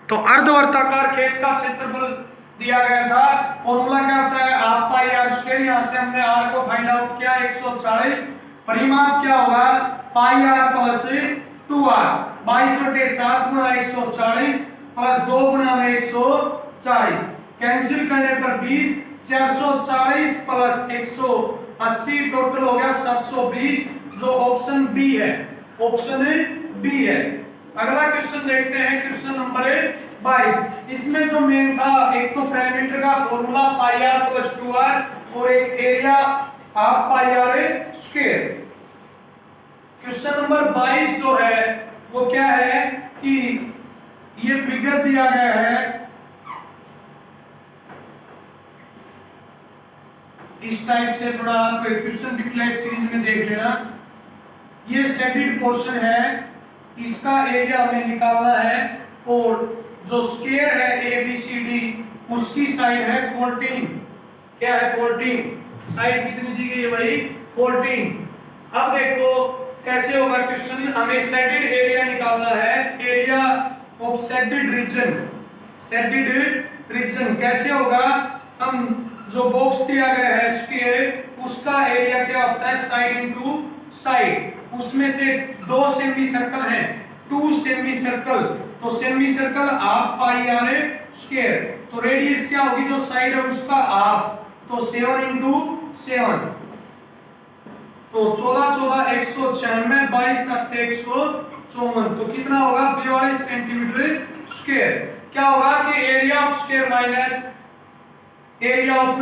तो अर्धवर्ताकार खेत का क्षेत्रफल दिया गया था। फॉर्मूला क्या होता है, हाफ पाई आर स्क्वायर। यहां से हमने आर को फाइंड आउट किया 140। परिमाप क्या होगा, पाई आर प्लस 2r, 22/7 गुणा 140 प्लस 2 गुणा में 140, कैंसिल करने पर 20, 440 प्लस 180 टोटल हो गया 720, जो ऑप्शन बी है, ऑप्शन बी है। अगला क्वेश्चन देखते हैं, क्वेश्चन नंबर 22। इसमें जो मेन था, एक तो पैरामीटर का formula pi are plus 2r और एक area half pi r square. Question number 22 जो है वो क्या है कि ये फिगर दिया गया है, इस टाइप से। थोड़ा आप क्वेश्चन डिक्लेयर सीरीज में देख लेना। ये शेडेड पोर्शन है, इसका एरिया हमें निकालना है, और जो स्क्वायर है ए बी सी डी उसकी साइड है 14। क्या है 14? साइड कितनी दी गई है भाई? 14। अब देखो कैसे होगा क्वेश्चन। हमें शेडेड एरिया निकालना है, area of shaded region. Shaded region कैसे होगा? हम जो बॉक्स दिया गया है स्क्वायर, उसका एरिया क्या होता है? Side into side. उसमें से दो सेमी सर्कल हैं, टू सेमी सर्कल, तो semicircle half pi r square, तो रेडियस क्या होगी जो साइड है उसका हाफ, तो 7 इनटू 7, तो 14 14 196, 22 7 154, तो कितना होगा? 42 सेंटीमीटर स्क्वायर। क्या होगा कि area of square minus area of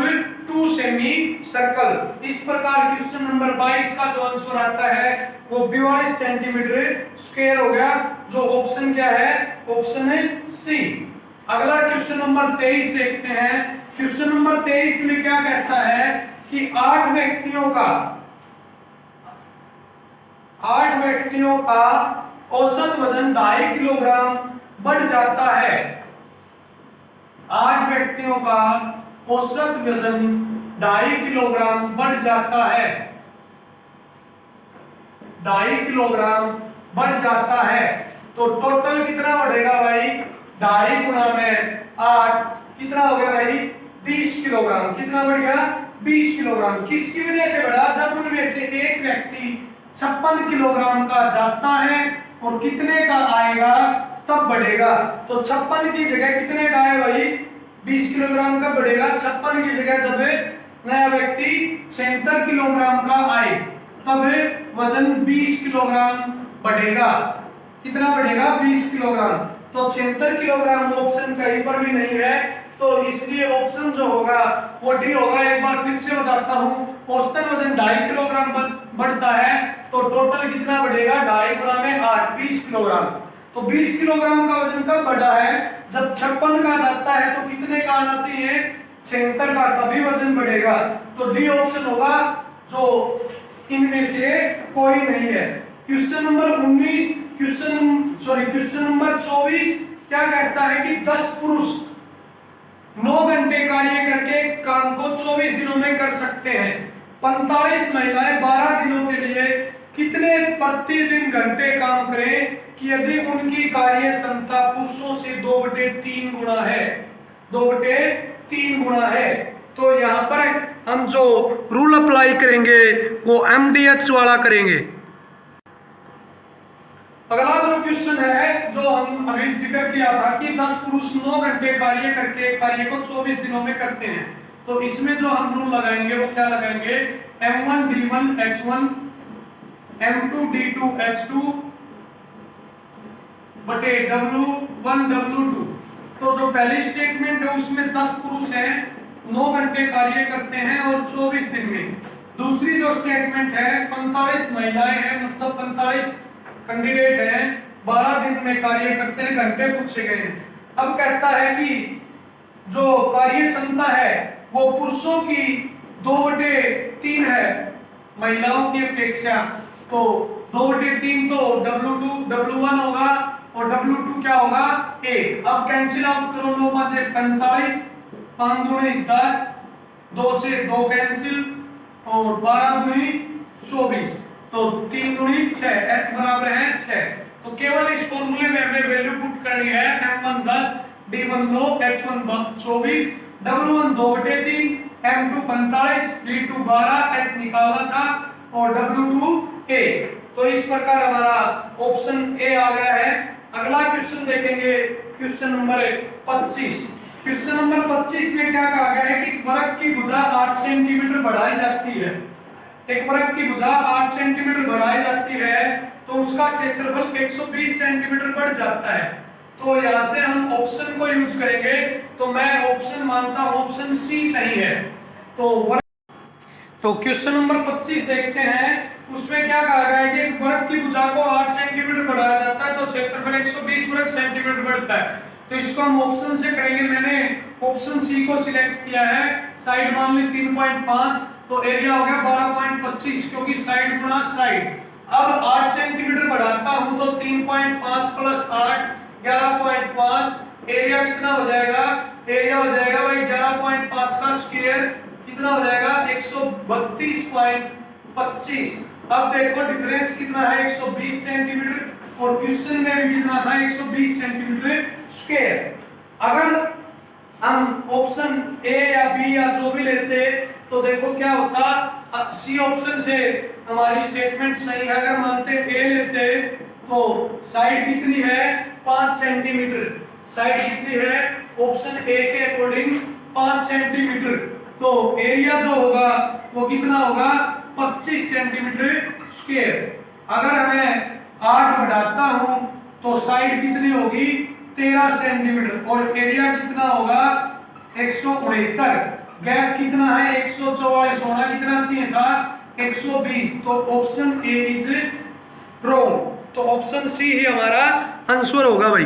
two semicircle. इस प्रकार क्वेश्चन नंबर 22 का जो आंसर आता है वो 42 सेंटीमीटर स्क्वायर हो गया, जो ऑप्शन क्या है? ऑप्शन है सी। अगला क्वेश्चन नंबर 23 देखते हैं। क्वेश्चन नंबर 23 में क्या कहता है कि 8 व्यक्तियों का औसत वजन 2.5 किलोग्राम बढ़ जाता है। 8 व्यक्तियों का औसत वजन 2.5 किलोग्राम बढ़ जाता है, 2.5 किलोग्राम बढ़ जाता है, तो टोटल कितना बढ़ेगा भाई? 2.5 गुणा में 8 कितना हो गया भाई? 20 किलोग्राम। कितना बढ़ गया? 20 किलोग्राम। किसकी वजह से बढ़ा? जब उनमें से एक व्यक्ति 56 किलोग्राम का जाता है और कितने का आएगा तब बढ़ेगा। तो 56 की जगह कितने का है भाई? 20 किलोग्राम का बढ़ेगा। 56 की जगह जब नया व्यक्ति 76 किलोग्राम का आए तब वजन 20 किलोग्राम बढ़ेगा। कितना बढ़ेगा? 20 किलोग्राम। तो 76 किलोग्राम ऑप्शन कहीं पर भी नहीं है, तो इसलिए ऑप्शन जो होगा वो डी होगा। एक बार फिर से बताता हूं, औसतन वजन 2.5 किलोग्राम बढ़ता है, तो टोटल कितना बढ़ेगा? 2.5 गुणा में 8, 20 किलोग्राम। तो 20 किलोग्राम का वजन कब बढ़ा है? जब 56 का जाता है तो कितने का आना चाहिए? 76 का, तभी वजन बढ़ेगा। तो डी ऑप्शन होगा, जो इनमें से कोई नहीं है। क्वेश्चन नंबर 19 क्वेश्चन नंबर 24 क्या कहता है कि 10 पुरुष 9 घंटे कार्य करके काम को 24 दिनों में कर सकते हैं। 45 महिलाएं 12 दिनों के लिए कितने प्रतिदिन घंटे काम करें कि यदि उनकी कार्य क्षमता पुरुषों से 2/3 गुना है? 2/3 गुना है। तो यहाँ पर हम जो रूल अप्लाई करेंगे वो MDH वाला करेंगे। अगला जो क्वेश्चन है जो हम अभी जिक्र किया था कि 10 पुरुष 9 घंटे कार्य करके कार्य को 24 दिनों में करते हैं, तो इसमें जो हम रूल लगाएंगे वो क्या लगाएंगे? M1 D1 H1 M2 D2 H2 बटे W1 W2। तो जो पहली स्टेटमेंट है उसमें 10 पुरुष हैं, 9 घंटे कार्य करते हैं और 24 दिन में। दूसरी जो स्टेटमेंट है 45 महिलाएं हैं, मतलब 45 कैंडिडेट हैं, 12 दिन में कार्य करते हैं, घंटे पूछे गए हैं। अब कहता है कि जो कार्य क्षमता है वो पुरुषों की 2/3 है महिलाओं की अपेक्षा, तो 2/3 तो W1 होगा और W2 क्या होगा? 1। अब कैंसिल आउट करो, 9 5 45, 5 दूनी 10, 2 से 2 कैंसिल और 12 दूनी 24, तो 3 दूनी 6, H बराबर है 6। तो केवल इस फॉर्मूले में हमें वैल्यू पुट करनी है। M1 10, D1 9, H1 24, W1 2/3, M2 45, D2 12, H निकाला था और W2 1। तो इस प्रकार हमारा ऑप्शन ए आ गया है। अगला क्वेश्चन देखेंगे, क्वेश्चन नंबर 25। क्वेश्चन नंबर 25 में क्या कहा गया है कि वृत्त की भुजा 8 सेंटीमीटर बढ़ाई जाती है। एक वृत्त की भुजा 8 सेंटीमीटर बढ़ाई जाती है तो उसका क्षेत्रफल 120 सेंटीमीटर बढ़ जाता है। तो यहाँ से हम ऑप्शन को यूज करेंगे, तो मैं ऑप्शन मानता हूँ ऑप्शन सी सही है। तो क्वेश्चन नंबर 25 देखते हैं। उसमें क्या कहा गया है कि एक वर्ग की भुजा को 8 सेंटीमीटर बढ़ाया जाता है तो क्षेत्रफल 120 वर्ग सेंटीमीटर बढ़ता है। तो इसको हम ऑप्शन से करेंगे। मैंने ऑप्शन सी को सिलेक्ट किया है। साइड मान ली 3.5 तो एरिया हो गया 12.25 क्योंकि साइड गुना साइड। अब 8 सेंटीमीटर बढ़ाता हूं तो 3.5 प्लस 8 11.5 एरिया कितना हो जाएगा? एरिया हो जाएगा भाई 11.5 का स्क्वायर कितना हो जाएगा? 132.25। अब देखो डिफरेंस कितना है? 120 सेंटीमीटर और क्वेश्चन में भी कितना था? 120 सेंटीमीटर स्क्वायर। अगर हम ऑप्शन ए या बी या जो भी लेते तो देखो क्या होता। सी ऑप्शन से हमारी स्टेटमेंट सही है। अगर मानते ए लेते तो साइड कितनी है? 5 सेंटीमीटर। साइड कितनी है? ऑप्शन ए के अकॉर्डिंग 5 सेंटीमीटर। तो एरिया जो होगा वो कितना होगा? 25 सेंटीमीटर स्क्वायर। अगर मैं 8 बढ़ाता हूं तो साइड कितनी होगी? 13 सेंटीमीटर और एरिया कितना होगा? 169। गैप कितना है? 144 होना कितना चाहिए था? 120। तो ऑप्शन ए इज रॉन्ग। तो ऑप्शन सी ही हमारा आंसर होगा भाई।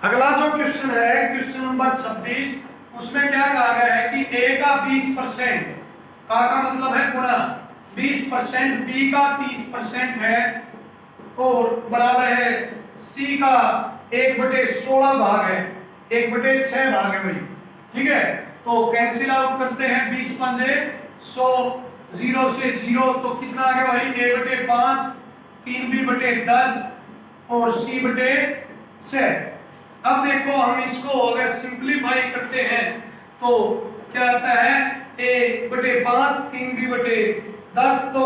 अगला जो क्वेश्चन है क्वेश्चन नंबर 26 उसमें क्या कहा गया है कि ए का 20% का मतलब है गुणा 20%, बी का 30% है और बराबर है सी का 1/16 भाग है, 1/6 भाग है भाई। ठीक है, तो कैंसिल आउट करते हैं। 20 पंजे 100, 0 से 0 तो कितना आ गया भाई? A/5, 3B/10 और C/6। अब देखो हम इसको अगर सिंपलीफाई करते हैं तो क्या आता है? A/5, 3B/10। तो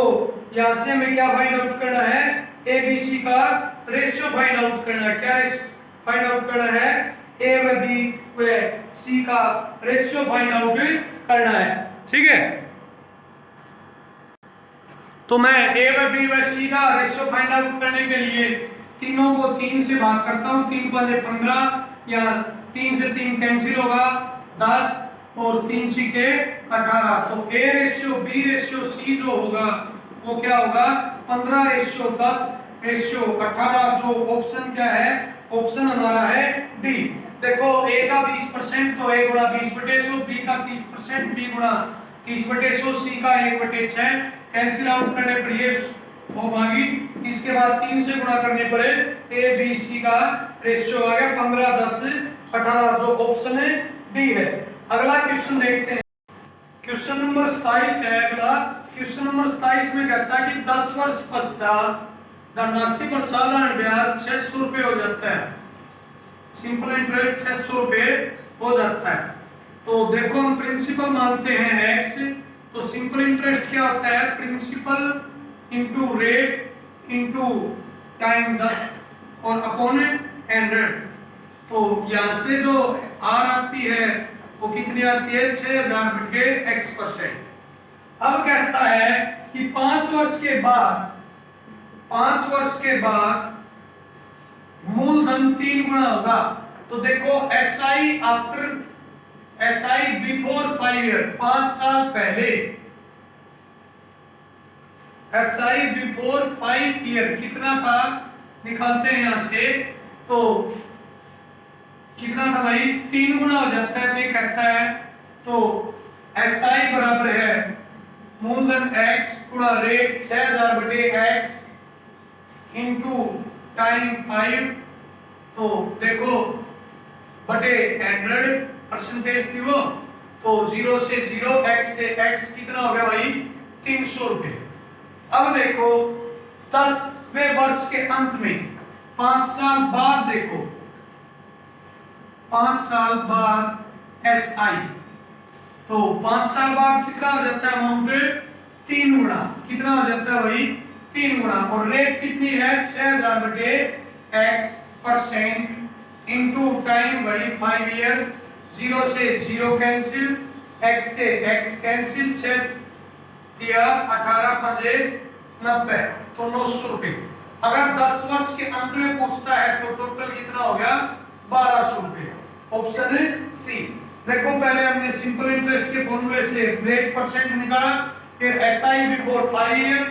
यहां से हमें क्या फाइंड आउट करना है? ए बी सी का रेशियो फाइंड आउट करना है। क्या फाइंड आउट करना है? ए व बी व सी का रेशियो फाइंड आउट करना है। ठीक है, तो मैं ए व बी व सी का रेशियो फाइंड आउट करने के लिए तीनों को 3 से भाग करता हूं। 3 पंजे 15 या 3 से 3 कैंसिल होगा 10 और 3 सी के 18। तो A ratio B ratio C जो होगा वो क्या होगा? 15:10:18। जो ऑप्शन क्या है? ऑप्शन हमारा है डी। देखो ए का 20% तो ए गुणा 20/100, बी का 30% बी गुणा 30/100, सी का 1/6। कैंसिल आउट करने पर ये हो भागी। इसके बाद 3 से गुणा करने पर ए बी सी का रेशियो आ गया 15:10:18। जो ऑप्शन है डी है। अगला क्वेश्चन देखते हैं। क्वेश्चन नंबर 27 है। अगला क्वेश्चन नंबर 27 में कहता है कि 10 वर्ष पश्चात धनराशि पर सालाना ब्याज 600 रुपये हो जाता है। सिंपल इंटरेस्ट 600 रुपये हो जाता है। तो देखो हम प्रिंसिपल मानते हैं एक्स। तो सिंपल इंटरेस्ट क्या होता है? Principal into rate into time 10 और अपॉन 100। तो यहां से जो आर आती है वो कितनी आती है? 6000/x%। अब कहता है कि 5 वर्ष के बाद मूलधन 3 गुना होगा। तो देखो एसआई बिफोर 5 ईयर, 5 साल पहले एसआई बिफोर 5 ईयर कितना था? निकालते हैं यहां से। तो कितना था भाई? 3 गुना हो जाता है। तो ये कहता है तो एसआई बराबर है मूलधन x गुणा रेट 6000/x इंटू टाइम 5। तो देखो बटे 100% थी वो। तो 0 से 0 x से x कितना हो गया भाई? 300 रुपये। अब देखो 10वें वर्ष के अंत में 5 साल बाद देखो 5 साल बाद एसआई। तो 5 साल बाद कितना हो जाता है अमाउंट? 3 गुना। कितना हो जाता है भाई? 3 गुना। और रेट कितनी है? 6000/x% इंटू टाइम भाई 5 ईयर। 0 से 0 कैंसिल, x से x कैंसिल, 6 दिया 18 पंजे 90 तो 900 रुपये। अगर 10 वर्ष के अंत में पूछता है तो टोटल कितना हो गया? 1200 रुपये। ऑप्शन है सी। देखो पहले हमने सिंपल इंटरेस्ट के फॉर्मूले से रेट परसेंट निकाला, फिर एसआई बिफोर 5 ईयर।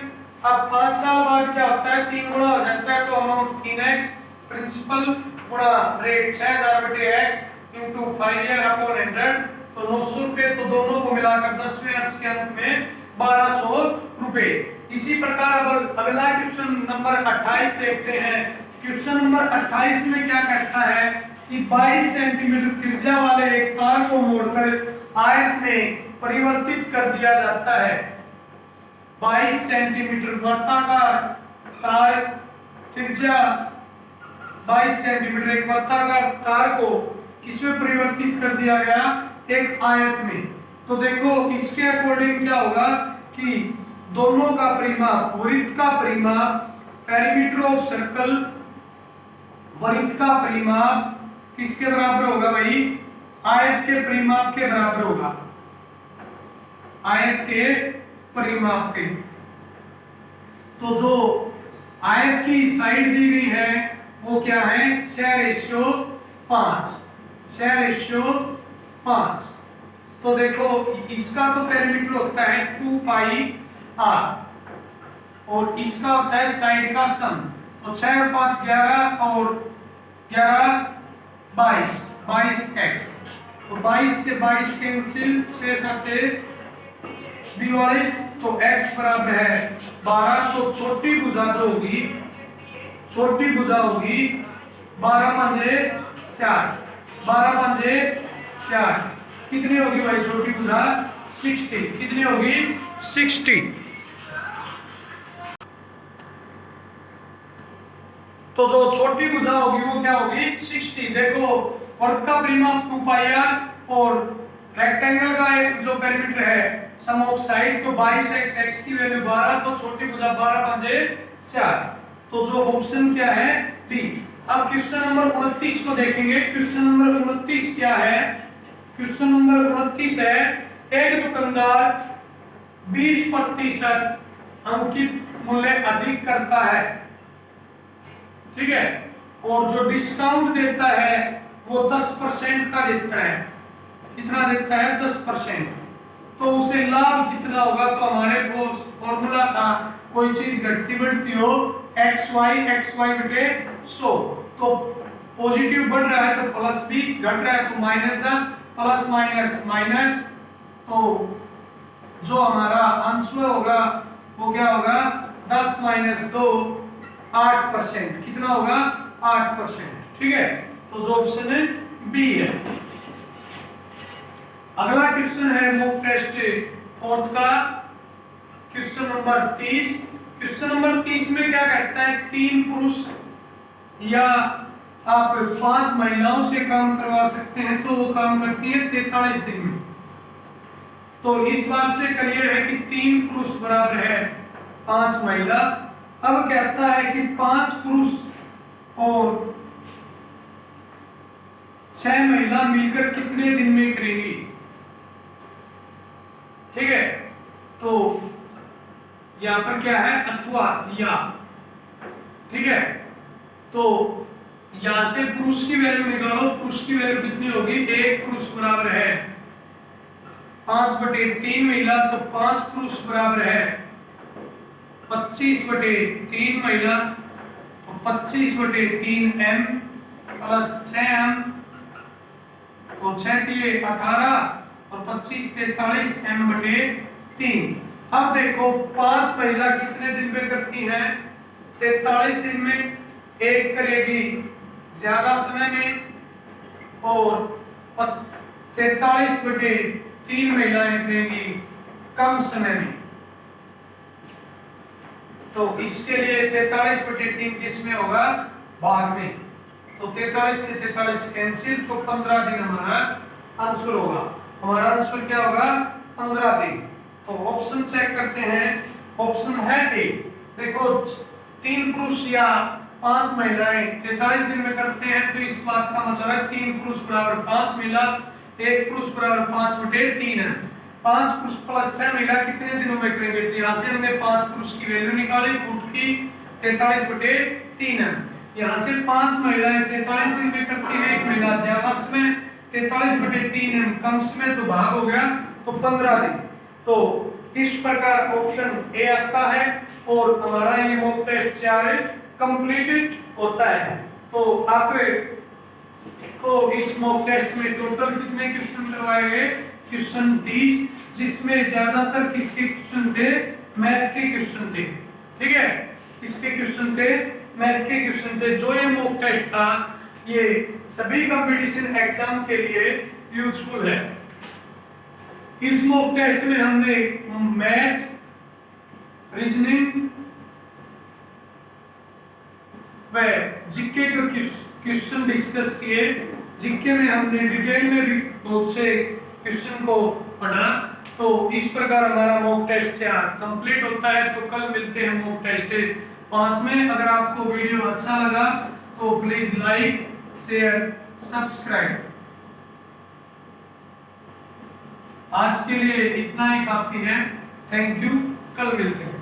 अब 5 साल बाद क्या होता है, 3 गुना हो जाता है, तो अमाउंट 3x प्रिंसिपल गुणा रेट 6000 बटे x इंटू 5 ईयर अपॉन 100, तो 900 रुपए। तो दोनों को मिलाकर 10वें वर्ष के अंत में 1200 रुपए। इसी प्रकार अब अगला क्वेश्चन नंबर 28 देखते हैं। क्वेश्चन नंबर 28 में क्या कहता है कि 22 सेंटीमीटर त्रिज्या वाले एक तार को मोड़कर आयत में परिवर्तित कर दिया जाता है। 22 सेंटीमीटर वर्ताकार तार त्रिज्या 22 सेंटीमीटर एक वर्ताकार तार को किसमें परिवर्तित कर दिया गया, एक आयत में। तो देखो इसके अकॉर्डिंग क्या होगा कि दोनों का परिमाप, वृत्त का परिमाप पेरीमीटर ऑफ सर्कल, वृत्त का परिमाप किसके बराबर होगा भाई, आयत के परिमाप के बराबर होगा, आयत के परिमाप के। तो जो आयत की साइड दी गई है वो क्या है, 6:5, 6:5। तो देखो इसका तो पेरीमीटर होता है 2 पाई r और इसका होता है साइड का सम। तो 6 और 5 11 और 11 22, 22x। तो 22 से 22 कैंसिल, 6 7 42, तो x बराबर है 12। तो छोटी भुजा जो होगी, छोटी भुजा होगी 12 पंजे 60, 12 पंजे 60। कितनी होगी भाई छोटी भुजा, 60। कितनी होगी, 60। तो जो छोटी भुजा होगी वो क्या होगी, 60। देखो वर्ग का परिमाप 2 पाई r और रेक्टेंगल का जो पेरीमीटर है सम ऑफ साइड, तो 22x, x की वैल्यू 12, तो छोटी भुजा 12 पंजे 60। तो जो ऑप्शन क्या है, बी। अब क्वेश्चन नंबर 29 को देखेंगे। क्वेश्चन नंबर 29 क्या है, क्वेश्चन नंबर 29 है, एक दुकानदार 20% अंकित मूल्य अधिक करता है, ठीक है, और जो डिस्काउंट देता है वो 10% का देता है। कितना देता है, 10%। तो उसे लाभ कितना होगा, तो हमारे फॉर्मूला था कोई चीज घटती बढ़ती हो xy बटे 100। तो पॉजिटिव बढ़ रहा है तो +20, घट रहा है तो -10, प्लस माइनस माइनस। तो जो हमारा आंसर होगा वो क्या होगा, 10 - 2 8%। कितना होगा, 8%। ठीक है, तो जो ऑप्शन है बी है। अगला क्वेश्चन है मॉक टेस्ट 4th का, क्वेश्चन नंबर 30। क्वेश्चन नंबर 30 में क्या कहता है, 3 पुरुष या आप 5 महिलाओं से काम करवा सकते हैं, तो वो काम करती है 43 दिन में। तो इस बात से क्लियर है कि 3 पुरुष बराबर है 5 महिला। अब कहता है कि 5 पुरुष और 6 महिला मिलकर कितने दिन में करेंगी। ठीक है, तो यहां पर क्या है, अथवा या, ठीक है। तो यहां से पुरुष की वैल्यू निकालो, पुरुष की वैल्यू कितनी होगी, 1 पुरुष बराबर है 5/3 महिला, तो 5 पुरुष बराबर है 25/3 महिला, तो 25/3 m प्लस 6m, तो 6 3 18 और 25 43 m/3। अब देखो 5 महिला कितने दिन में करती हैं, 43 दिन में। एक करेगी ज्यादा समय में और 43/3 महिलाएं करेंगी कम समय में। तो इसके लिए 43/3 किस में होगा, भाग में। तो 43 से 43 कैंसिल, तो 15 दिन हमारा आंसर होगा। हमारा आंसर क्या होगा, 15 दिन। तो ऑप्शन चेक करते हैं, ऑप्शन है ए। देखो 3 पुरुष या 5 महिलाएं 43 दिन में करते हैं, तो इस बात का मतलब है 3 पुरुष बराबर 5 महिला, 1 पुरुष बराबर 5/3 है। 5 पुरुष प्लस 6 महिला कितने दिनों में करेंगे, तो यहाँ से हमने 5 पुरुष की वैल्यू निकाली, पुट की 43/3 है। यहाँ से 5 महिलाएं 43 दिन में करती है, 1 महीना ज्यादा में 43/3 कम में तो भाग हो गया तो 15 दिन। तो इस प्रकार ऑप्शन ए आता है और हमारा ये मॉक टेस्ट 4 कंप्लीटेड होता है। तो आप तो इस मॉक टेस्ट में टोटल कितने क्वेश्चन करवाए गए? क्वेश्चन 30, जिसमें ज्यादातर किसके क्वेश्चन थे? मैथ के क्वेश्चन थे। ठीक है, किसके क्वेश्चन थे? मैथ के क्वेश्चन थे। जो ये मॉक टेस्ट था ये सभी कंपटीशन एग्जाम के लिए यूजफुल है। इस मॉक टेस्ट में हमने मैथ, रीजनिंग व जीके के क्वेश्चन डिस्कस किए। जीके में हमने डिटेल में भी बहुत से क्वेश्चन को पढ़ा। तो इस प्रकार हमारा मॉक टेस्ट 4 कंप्लीट होता है। तो कल मिलते हैं मॉक टेस्ट 5 में। अगर आपको वीडियो अच्छा लगा तो प्लीज लाइक, शेयर, सब्सक्राइब। आज के लिए इतना ही काफी है। थैंक यू, कल मिलते हैं।